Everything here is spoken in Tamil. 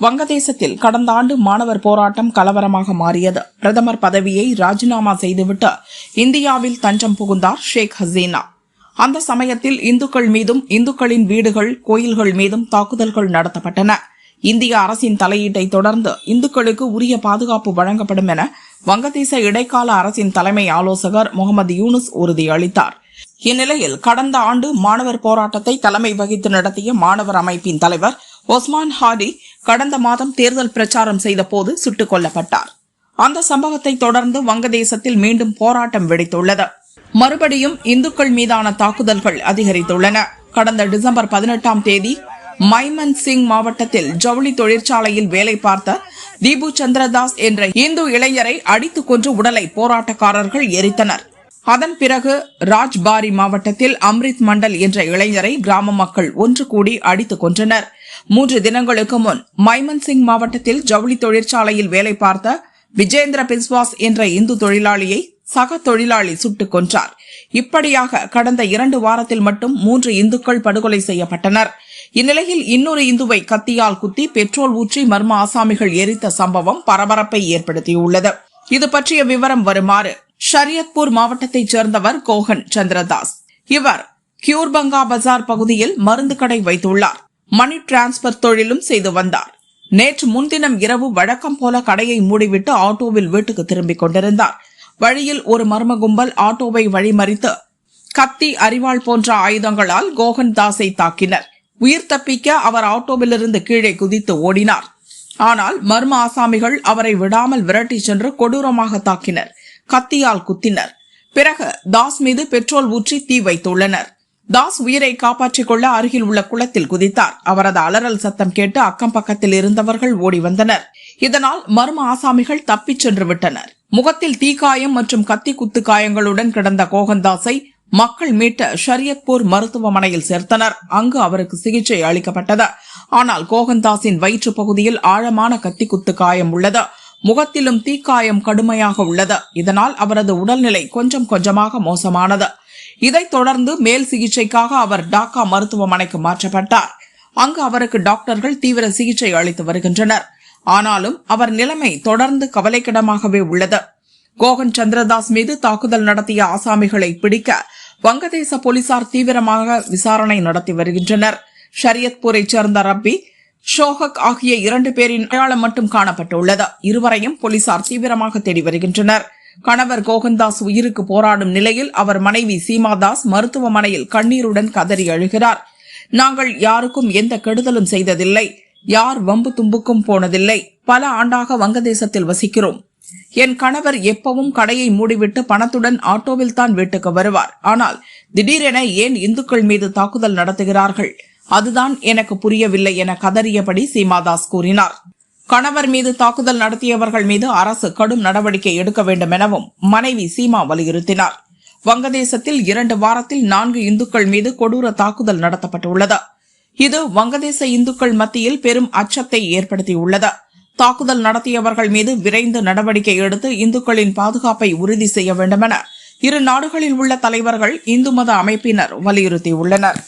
வங்கதேசத்தில் கடந்த ஆண்டு மாணவர் போராட்டம் கலவரமாக மாறியது. பிரதமர் பதவியை ராஜினாமா செய்துவிட்டு இந்தியாவில் தஞ்சம் புகுந்தார் ஷேக் ஹசீனா. அந்த சமயத்தில் இந்துக்கள் மீதும் இந்துக்களின் வீடுகள் கோயில்கள் மீதும் தாக்குதல்கள் நடத்தப்பட்டன. இந்திய அரசின் தலையீட்டை தொடர்ந்து இந்துக்களுக்கு உரிய பாதுகாப்பு வழங்கப்படும் என வங்கதேச இடைக்கால அரசின் தலைமை ஆலோசகர் முகமது யூனுஸ் உறுதியளித்தார். இந்நிலையில் கடந்த ஆண்டு மாணவர் போராட்டத்தை தலைமை வகித்து நடத்திய மாணவர் அமைப்பின் தலைவர் ஒஸ்மான் ஹாடி கடந்த மாதம் தேர்தல் பிரச்சாரம் செய்த போது சுட்டுக் கொல்லப்பட்டார். அந்த சம்பவத்தை தொடர்ந்து வங்கதேசத்தில் மீண்டும் போராட்டம் வெடித்துள்ளது. மறுபடியும் இந்துக்கள் மீதான தாக்குதல்கள் அதிகரித்துள்ளன. கடந்த டிசம்பர் 18ஆம் தேதி மைமன் சிங் மாவட்டத்தில் ஜவுளி தொழிற்சாலையில் வேலை பார்த்த தீபு சந்திரதாஸ் என்ற இந்து இளைஞரை அடித்துக் கொன்று உடலை போராட்டக்காரர்கள் எரித்தனர். அதன் பிறகு ராஜ்பாரி மாவட்டத்தில் அம்ரித் மண்டல் என்ற இளைஞரை கிராம மக்கள் ஒன்று கூடி அடித்துக் கொன்றனர். 3 தினங்களுக்கு முன் மைமன் சிங் மாவட்டத்தில் ஜவுளி தொழிற்சாலையில் வேலை பார்த்த விஜேந்திர பிஸ்வாஸ் என்ற இந்து தொழிலாளியை சக தொழிலாளி சுட்டுக் கொன்றார். இப்படியாக கடந்த 2 வாரத்தில் மட்டும் 3 இந்துக்கள் படுகொலை செய்யப்பட்டனர். இந்நிலையில் இன்னொரு இந்துவை கத்தியால் குத்தி பெட்ரோல் ஊற்றி மர்ம ஆசாமிகள் எரித்த சம்பவம் பரபரப்பை ஏற்படுத்தியுள்ளது. இது பற்றிய விவரம் வருமாறு. ஷரியத்பூர் மாவட்டத்தைச் சேர்ந்தவர் கோகன் சந்திரதாஸ். இவர் கியூர்பங்கா பஜார் பகுதியில் மருந்து கடை வைத்துள்ளார். மணி டிரான்ஸ்பர் தொழிலும் செய்து வந்தார். நேற்று முன்தினம் இரவு வழக்கம் போல கடையை மூடிவிட்டு ஆட்டோவில் வீட்டுக்கு திரும்பிக் கொண்டிருந்தார். வழியில் ஒரு மர்ம கும்பல் ஆட்டோவை வழிமறித்து கத்தி, அரிவாள் போன்ற ஆயுதங்களால் கோகன் தாஸை தாக்கினர். உயிர் தப்பிக்க அவர் ஆட்டோவிலிருந்து கீழே குதித்து ஓடினார். ஆனால் மர்ம ஆசாமிகள் அவரை விடாமல் விரட்டி சென்று கொடூரமாக தாக்கினர். கத்தியால் குத்தினர். பிறகு தாஸ் மீது பெட்ரோல் ஊற்றி தீ வைத்துள்ளனர். தாஸ் உயிரை காப்பாற்றிக் கொள்ள அருகில் உள்ள குளத்தில் குதித்தார். அவரது அலறல் சத்தம் கேட்டு அக்கம் பக்கத்தில் இருந்தவர்கள் ஓடி வந்தனர். இதனால் மர்ம ஆசாமிகள் தப்பிச் சென்று விட்டனர். முகத்தில் தீக்காயம் மற்றும் கத்தி குத்து காயங்களுடன் கிடந்த கோகன்தாஸை மக்கள் மீட்ட ஷரியத்பூர் மருத்துவமனையில் சேர்த்தனர். அங்கு அவருக்கு சிகிச்சை அளிக்கப்பட்டது. ஆனால் கோகன்தாஸின் வயிற்று பகுதியில் ஆழமான கத்தி குத்து காயம் உள்ளது. முகத்திலும் தீக்காயம் கடுமையாக உள்ளது. இதனால் அவரது உடல்நிலை கொஞ்சம் கொஞ்சமாக மோசமானது. இதைத் தொடர்ந்து மேல் சிகிச்சைக்காக அவர் டாக்கா மருத்துவமனைக்கு மாற்றப்பட்டார். அங்கு அவருக்கு டாக்டர்கள் தீவிர சிகிச்சை அளித்து வருகின்றனர். ஆனாலும் அவர் நிலைமை தொடர்ந்து கவலைக்கிடமாகவே உள்ளது. கோகன் சந்திரதாஸ் மீது தாக்குதல் நடத்திய ஆசாமிகளை பிடிக்க வங்கதேச போலீசார் தீவிரமாக விசாரணை நடத்தி வருகின்றனர். ஷரியத்பூரைச் சேர்ந்த ரப்பி, ஷோஹக் ஆகிய 2 பேரின் அடையாளம் மட்டும் காணப்பட்டுள்ளது. இருவரையும் போலீசார் தீவிரமாக தேடி வருகின்றனர். கணவர் கோகன்தாஸ் உயிருக்கு போராடும் நிலையில் அவர் மனைவி சீமாதாஸ் மருத்துவமனையில் கண்ணீருடன் கதறி அழுகிறார். நாங்கள் யாருக்கும் எந்த கெடுதலும் செய்ததில்லை, யார் வம்பு தும்புக்கும் போனதில்லை. பல ஆண்டாக வங்கதேசத்தில் வசிக்கிறோம். என் கணவர் எப்பவும் கடையை மூடிவிட்டு பணத்துடன் ஆட்டோவில் தான் வீட்டுக்கு வருவார். ஆனால் திடீரென ஏன் இந்துக்கள் மீது தாக்குதல் நடத்துகிறார்கள், அதுதான் எனக்கு புரியவில்லை என கதறியபடி சீமாதாஸ் கூறினார். கணவர் மீது தாக்குதல் நடத்தியவர்கள் மீது அரசு கடும் நடவடிக்கை எடுக்க வேண்டும் எனவும் மனைவி சீமா வலியுறுத்தினார். வங்கதேசத்தில் 2 வாரத்தில் 4 இந்துக்கள் மீது கொடூர தாக்குதல் நடத்தப்பட்டுள்ளது. இது வங்கதேச இந்துக்கள் மத்தியில் பெரும் அச்சத்தை ஏற்படுத்தியுள்ளது. தாக்குதல் நடத்தியவர்கள் மீது விரைந்து நடவடிக்கை எடுத்து இந்துக்களின் பாதுகாப்பை உறுதி செய்ய வேண்டும் என 2 நாடுகளில் உள்ள தலைவர்கள் இந்து மத அமைப்பினர் வலியுறுத்தியுள்ளனர்.